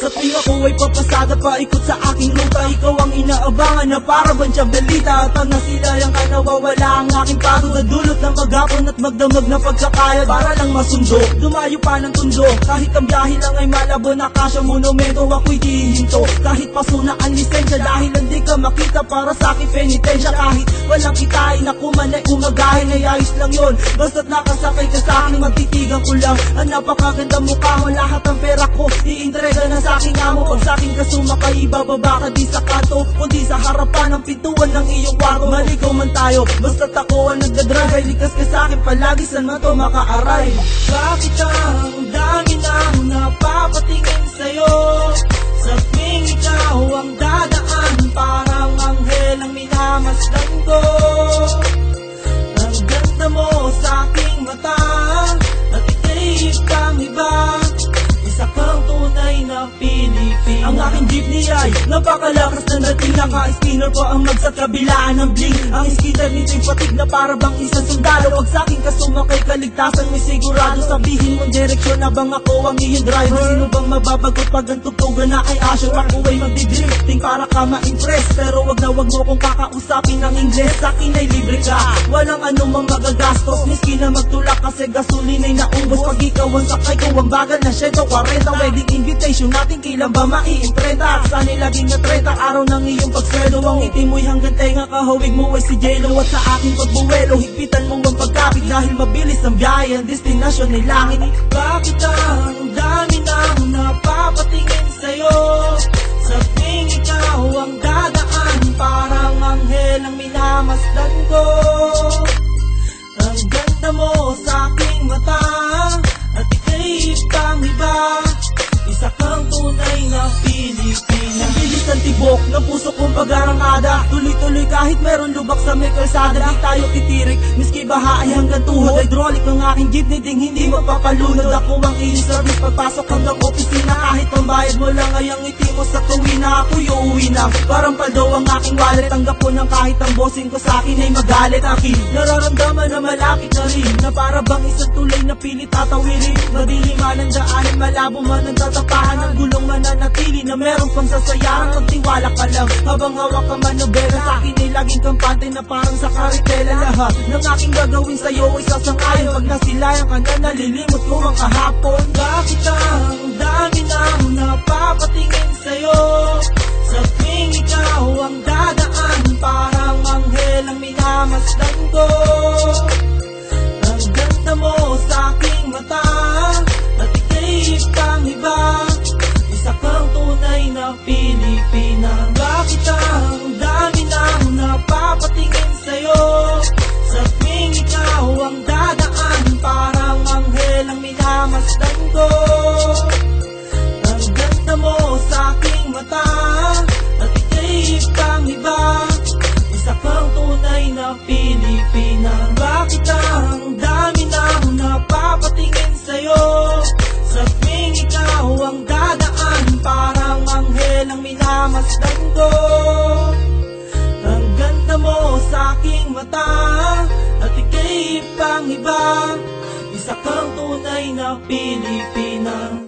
Sa tuwing ako ay papasada paikot sa aking ruta, ikaw ang inaabangan na para bang tiyabelita. At ang nasilayang ka nawawala ang aking pagod na dulot ng maghapon at magdamag na pagkakayad para lang masundo. Dumayo pa ng tundo, kahit ang biyahe lang ay malabo na kasya monumento, ako'y dihinto. Kahit paso na ang lisensya dahil hindi ka makita para sa aking penitensya. Kahit walang kitain ako man ay umagahin ay ayos lang yun, basta't nakasakay ka sa akin magtitigan ko lang. Ang napakaganda mukha mo, lahat ang pera ko iintrega na sa aking amo. Pag sa akin ka sumakay, ibababa ka di sa kanto, kundi sa harapan ng pintuan ng iyong kwarto. Maligaw man tayo, basta't ako ang nagdadrive, ay likas ka sa akin palagi, saan man to makaaray. Bakit ang dami nang napapatingin sa'yo, sa tuwing ikaw ang dadaan, parang anghel ang minamasdan ko. Ang ganda mo sa aking mata, at ika'y ibang iba, isa kang tunay na Pilipina. Ang aking jeepney ay napakalakas na dating, naka-spinner pa ang mag sa kabilaan ng bling. Ang skitter nito'y patig na para bang isang sundalo. Pag sa'kin ka sumakay, kaligtasan may sigurado. Sabihin mong direksyon na bang ako ang iyong driver. Sino bang mababagot pag ang tutugan na ay asyo? Ako ay magdidrifting para ka ma-impress, pero wag mo kong kakausapin ng Ingles. Sa'kin ay libre ka, walang anumang magagastos, miski na magtulak kasi gasolina ay naubos. Pag ikaw ang sakay ko, ang bagal na 140. Wedding invitation natin, kailan ba maiimprenta? At sana'y laging na 30 araw ng iyong pagswelo. Ang itim mo'y hanggang tenga, kahawig mo ay si Jello. At sa aking pagbuwelo, higpitan mo ang pagkapit, dahil mabilis ang biyahe, ang destinasyon ay langit. Bakit ang dami nang napapatingin sa'yo, sa tuwing ikaw ang dadaan, parang anghel ang minamasdan ko. Ang ganda mo sa aking mata, at ika'y ibang iba, isa kang tunay na Pilipina. Ang bilis ng tibok ng puso kong pag-arangada, tuloy-tuloy kahit meron lubak sa may kalsada. Di tayo titirik, miski baha ay hanggang tuhod. Hydraulic ng aking jeepney ding hindi magpapalunod. Ako ang i-service pagpasok hanggang opisina, kahit ang bayad mo lang ay ang ngiti mo sa tuwina. Ako'y uuwi na, parang paldo ang aking wallet. Tanggap ko ng kahit ang bossing ko sa akin ay magalit. Aking nararamdaman na malapit na rin, na para bang isang tulay na pilit tatawirin. Madiliman ang daanan, malabo man ang tatapahan, ang gulong mananatili na meron pang sasayaran. Magtiwala ka lang habang hawak ka manobela, sa akin ay laging kampante na parang sa karitela. Lahat ng aking gagawin sa'yo ay sasangayon, pag nasilayan ka na nalilimot ko ang kahapon. Bakit ang dami nang napapatingin sa'yo, sa tuwing ikaw ang dadaan, parang anghel ang minamasdan ko. Ang ganda mo sa aking mata, at ika'y ibang iba, isa kang tunay na Pilipina. Bakit ang dami nang napapatingin sa'yo, sa tuwing ikaw ang dadaan, parang anghel ang minamasdan ko. Ang ganda mo sa aking mata, at ika'y ibang iba, isa kang tunay na Pilipina. Bakit ang dami nang napapatingin sa'yo, sa tuwing ikaw ang dadaan, parang anghel ang minamasdan ko. Ang ganda mo sa aking mata, at ika'y ibang iba, isa kang tunay na Pilipina.